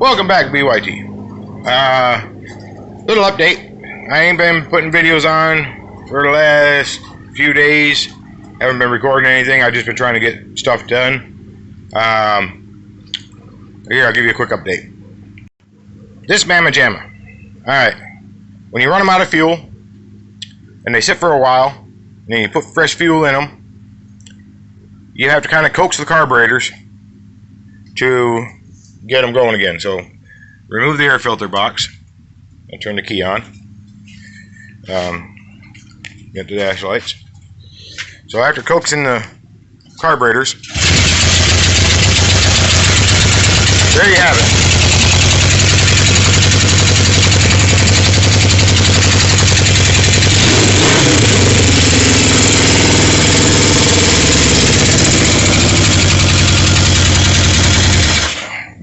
Welcome back, BYT. Little update. I ain't been putting videos on for the last few days. Haven't been recording anything. I've just been trying to get stuff done. Here, I'll give you a quick update. This Mamma Jamma. Alright. When you run them out of fuel, and they sit for a while, and then you put fresh fuel in them, you have to kind of coax the carburetors to get them going again. So remove the air filter box and turn the key on. Get the dash lights. So after coaxing the carburetors, there you have it.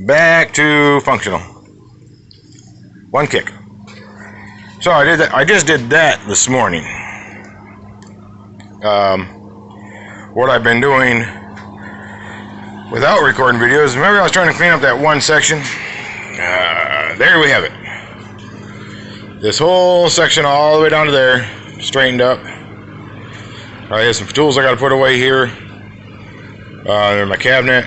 Back to functional. One kick. So I did that. I just did that this morning. What I've been doing without recording videos. Remember, I was trying to clean up that one section. There we have it. This whole section all the way down to there, straightened up. I have some tools I got to put away here. They're my cabinet.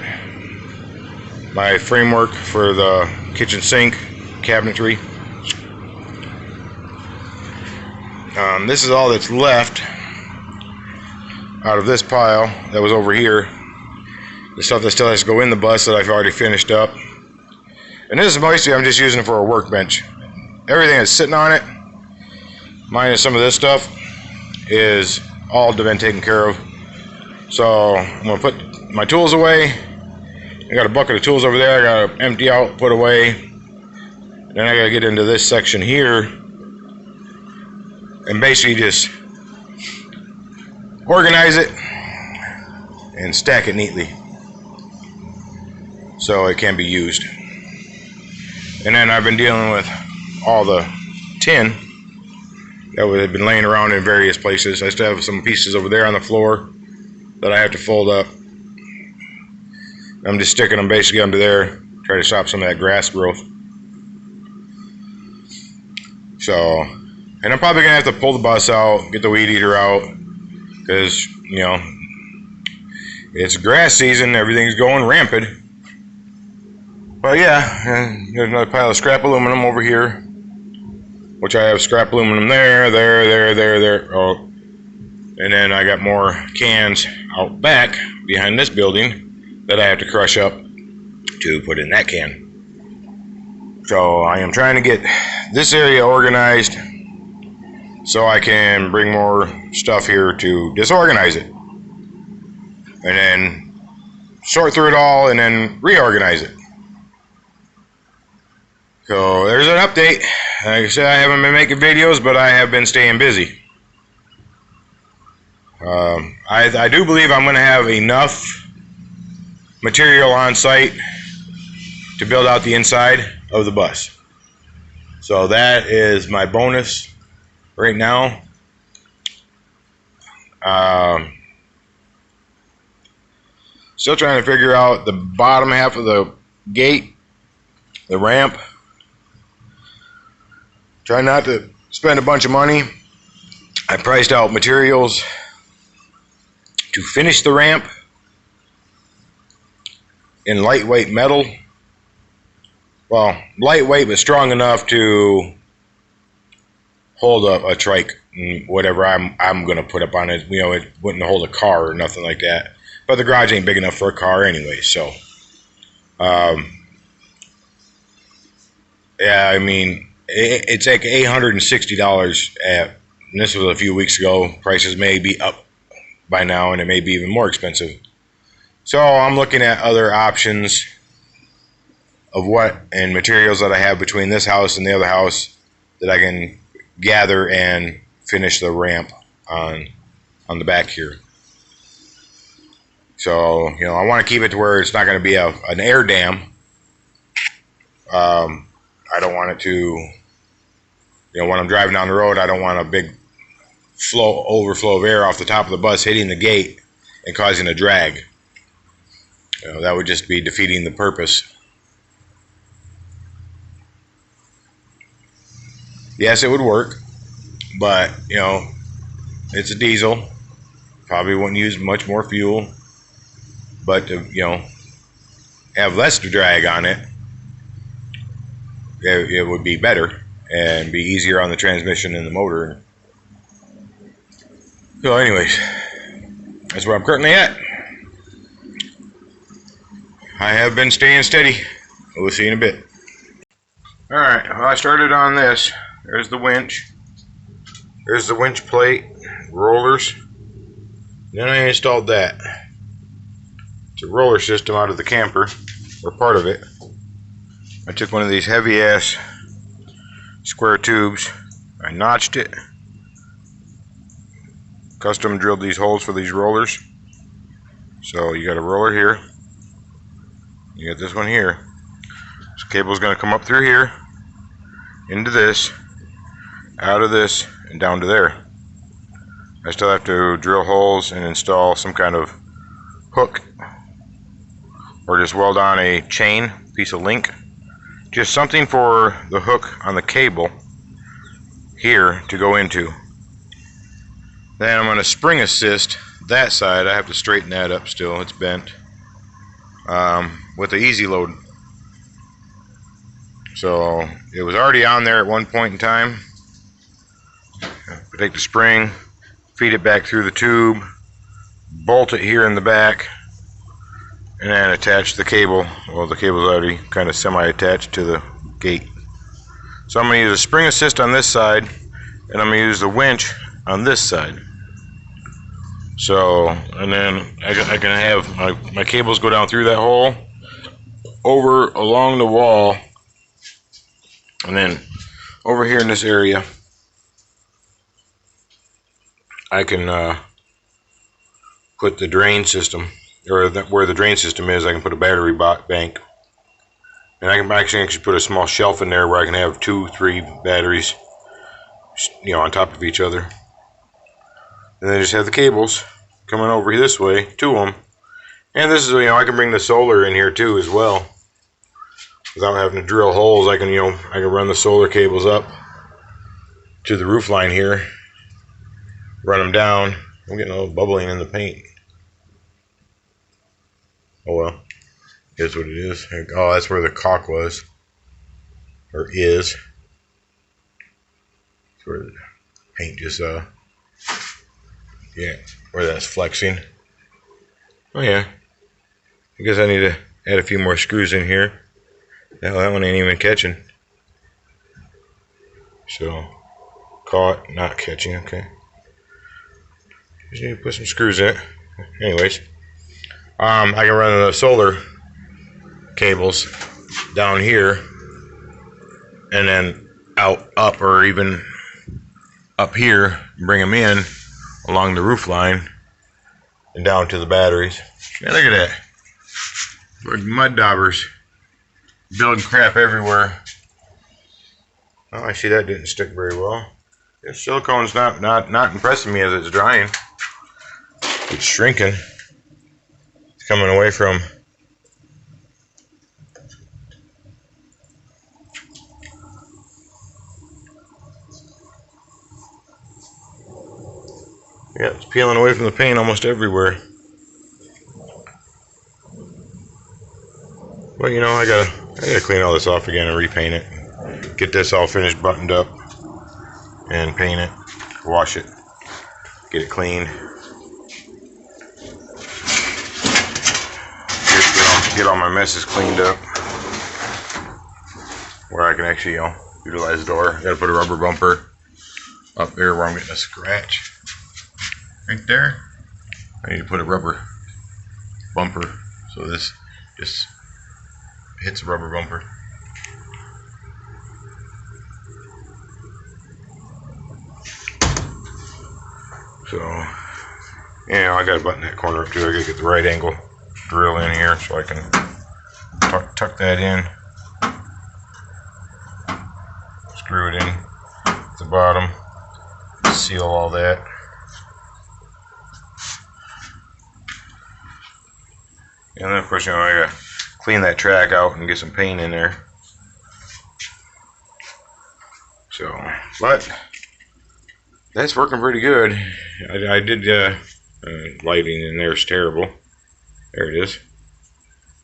My framework for the kitchen sink cabinetry. This is all that's left out of this pile that was over here. The stuff that still has to go in the bus that I've already finished up. And this is mostly, I'm just using it for a workbench. Everything that's sitting on it, minus some of this stuff, is all been taken care of. So I'm going to put my tools away. I got a bucket of tools over there. I got to empty out, put away. Then I got to get into this section here and basically just organize it and stack it neatly so it can be used. And then I've been dealing with all the tin that had been laying around in various places. I still have some pieces over there on the floor that I have to fold up. I'm just sticking them basically under there, try to stop some of that grass growth. So, and I'm probably gonna have to pull the bus out, get the weed eater out, because, you know, it's grass season, everything's going rampant. But yeah, and there's another pile of scrap aluminum over here, which I have scrap aluminum there. Oh, and then I got more cans out back behind this building that I have to crush up to put in that can. So I am trying to get this area organized so I can bring more stuff here to disorganize it. And then sort through it all and then reorganize it. So there's an update. Like I said, I haven't been making videos, but I have been staying busy. I do believe I'm going to have enough material on site to build out the inside of the bus. So that is my bonus right now. Still trying to figure out the bottom half of the gate, the ramp. Trying not to spend a bunch of money. I priced out materials to finish the ramp in lightweight metal. Well, lightweight but strong enough to hold up a trike and whatever I'm gonna put up on it. You know, it wouldn't hold a car or nothing like that. But the garage ain't big enough for a car anyway, so yeah, I mean, it's like $860 and this was a few weeks ago. Prices may be up by now and it may be even more expensive. So I'm looking at other options of what and materials that I have between this house and the other house that I can gather and finish the ramp on the back here. So, you know, I want to keep it to where it's not going to be an air dam. I don't want it to, you know, when I'm driving down the road, I don't want a big overflow of air off the top of the bus hitting the gate and causing a drag. You know, that would just be defeating the purpose. yes, it would work, but you know, it's a diesel. Probably wouldn't use much more fuel, but to, you know, have less drag on it, it would be better and be easier on the transmission and the motor. So, anyways, that's where I'm currently at. I have been staying steady. We'll see in a bit. Alright, well, I started on this. There's the winch. There's the winch plate, rollers. Then I installed that. It's a roller system out of the camper, or part of it. I took one of these heavy ass square tubes. I notched it. Custom drilled these holes for these rollers. So you got a roller here. You got this one here. This cable's going to come up through here, into this, out of this, and down to there. I still have to drill holes and install some kind of hook, or just weld on a chain, piece of link. Just something for the hook on the cable here to go into. Then I'm going to spring assist that side. I have to straighten that up still, it's bent, with the easy load. So it was already on there at one point in time. I take the spring, feed it back through the tube, bolt it here in the back, and then attach the cable. Well, the cable's already kind of semi-attached to the gate. So I'm going to use a spring assist on this side, and I'm going to use the winch on this side. So, and then I can have my cables go down through that hole, over along the wall, and then over here in this area, I can put the drain system, or where the drain system is, I can put a battery bank. And I can actually put a small shelf in there where I can have 2-3 batteries, you know, on top of each other. And then just have the cables coming over this way to them. And this is, you know, I can bring the solar in here too as well. Without having to drill holes, I can, you know, I can run the solar cables up to the roof line here, run them down. I'm getting a little bubbling in the paint. Oh well, here's what it is. Oh, that's where the caulk was, or is. That's where the paint just, yeah, where that's flexing. Oh yeah, I guess I need to add a few more screws in here. Hell, that one ain't even catching. So, caught, not catching, okay. Just need to put some screws in it. Anyways, I can run the solar cables down here, and then out, up, or even up here, bring them in along the roof line and down to the batteries. Man, look at that. We're mud daubers. Building crap everywhere. Oh, I see that didn't stick very well. This silicone's not impressing me as it's drying. It's shrinking. It's coming away from. Yeah, it's peeling away from the paint almost everywhere. But you know, I gotta clean all this off again and repaint it. Get this all finished, buttoned up, and paint it, wash it, get it clean. Get all my messes cleaned up, where I can actually, you know, utilize the door. Gotta put a rubber bumper up there where I'm getting a scratch. Right there. I need to put a rubber bumper so this just hits the rubber bumper. So, yeah, I gotta button that corner up too. I gotta get the right angle drill in here so I can tuck that in, screw it in at the bottom, seal all that. And then of course, you know, I gotta clean that track out and get some paint in there. So, but that's working pretty good. I did lighting in there is terrible. There it is.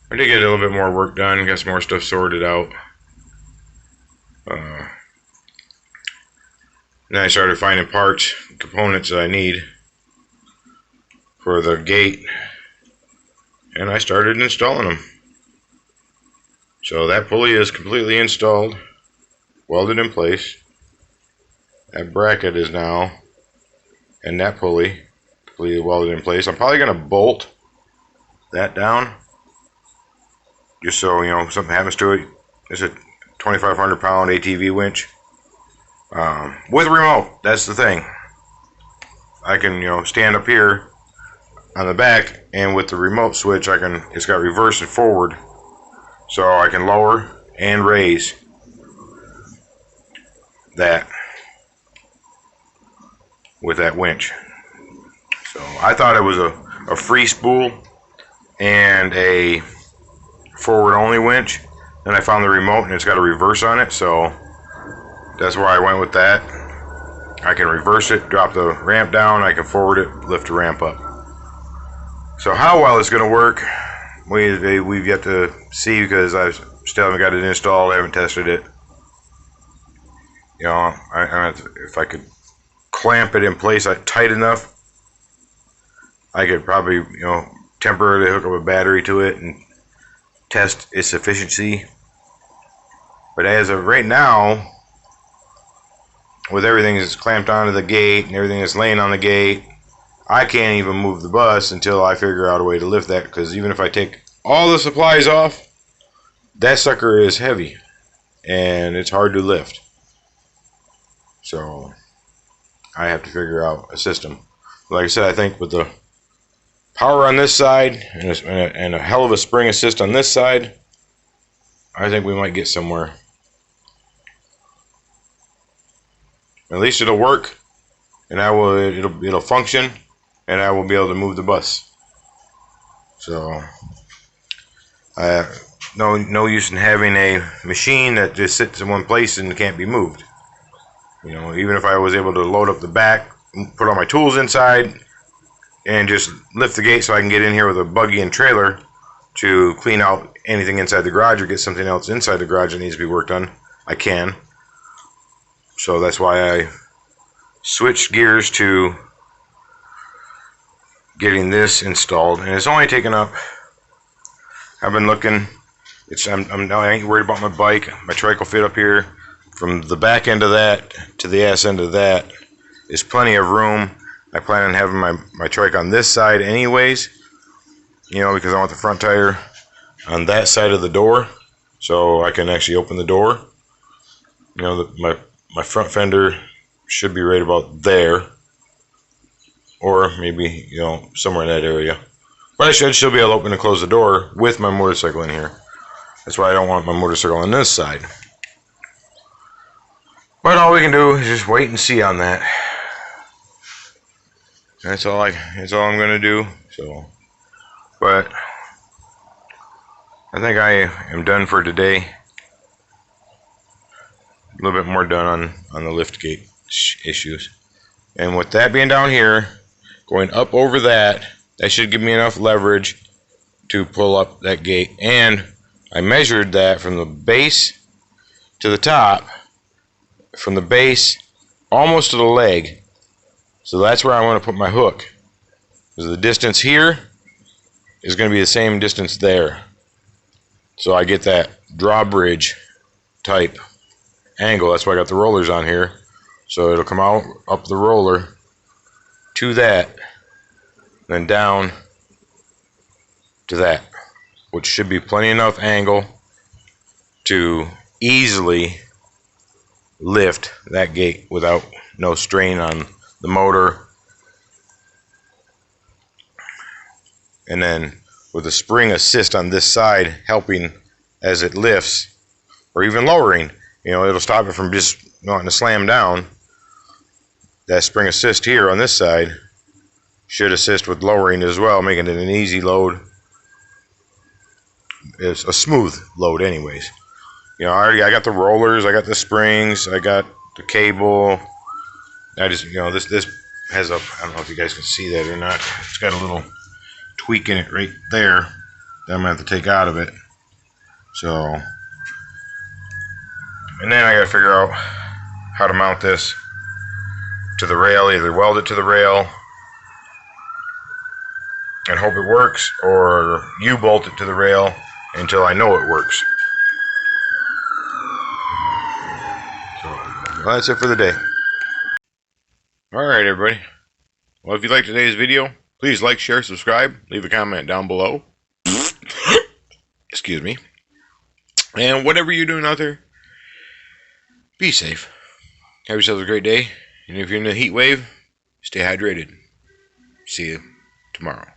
I did get a little bit more work done. Got some more stuff sorted out. Then I started finding parts, components that I need for the gate, and I started installing them. So that pulley is completely installed, welded in place. That bracket is now, and that pulley completely welded in place. I'm probably going to bolt that down, just so, you know, if something happens to it. It's a 2,500 pound ATV winch. With a remote, that's the thing. I can, you know, stand up here on the back, and with the remote switch, it's got reverse and forward, so I can lower and raise that with that winch. So I thought it was a free spool and a forward only winch. Then I found the remote and it's got a reverse on it, so that's where I went with that. I can reverse it, drop the ramp down, I can forward it, lift the ramp up. So how well it's going to work, we've yet to see, because I still haven't got it installed, I haven't tested it. You know, if I could clamp it in place tight enough, I could probably, you know, temporarily hook up a battery to it and test its efficiency. But as of right now, with everything that's clamped onto the gate and everything that's laying on the gate, I can't even move the bus until I figure out a way to lift that, because even if I take all the supplies off, that sucker is heavy and it's hard to lift. So I have to figure out a system. Like I said, I think with the power on this side and a hell of a spring assist on this side, I think we might get somewhere. At least it'll work, and it'll function, and I will be able to move the bus. So no use in having a machine that just sits in one place and can't be moved. You know, even if I was able to load up the back, put all my tools inside, and just lift the gate so I can get in here with a buggy and trailer to clean out anything inside the garage or get something else inside the garage that needs to be worked on, I can. So that's why I switched gears to getting this installed, and it's only taken up. I've been looking. I ain't worried about my bike. My trike will fit up here. From the back end of that to the ass end of that is plenty of room. I plan on having my trike on this side anyways, you know, because I want the front tire on that side of the door, so I can actually open the door. You know, my front fender should be right about there, or maybe, you know, somewhere in that area. But I should still be able to open and close the door with my motorcycle in here. That's why I don't want my motorcycle on this side. But all we can do is just wait and see on that. That's all I'm gonna do. So, but I think I am done for today. A little bit more done on the lift gate issues. And with that being down here, going up over that should give me enough leverage to pull up that gate. And I measured that from the base to the top, from the base almost to the leg. So that's where I want to put my hook. Because the distance here is going to be the same distance there. So I get that drawbridge type angle. That's why I got the rollers on here. So it'll come out up the roller to that, then down to that, which should be plenty enough angle to easily lift that gate without no strain on the motor. And then with the spring assist on this side helping as it lifts, or even lowering, you know, it'll stop it from just wanting to slam down. That spring assist here on this side should assist with lowering as well, making it an easy load. It's a smooth load anyways. You know, I got the rollers, I got the springs, I got the cable. I just, this has a, I don't know if you guys can see that or not. It's got a little tweak in it right there that I'm going to have to take out of it. So, and then I got to figure out how to mount this to the rail, either weld it to the rail and hope it works, or U-bolt it to the rail until I know it works. So, well, that's it for the day. Alright, everybody. Well, if you liked today's video, please like, share, subscribe, leave a comment down below. Excuse me. And whatever you're doing out there, be safe. Have yourselves a great day. And if you're in a heat wave, stay hydrated. See you tomorrow.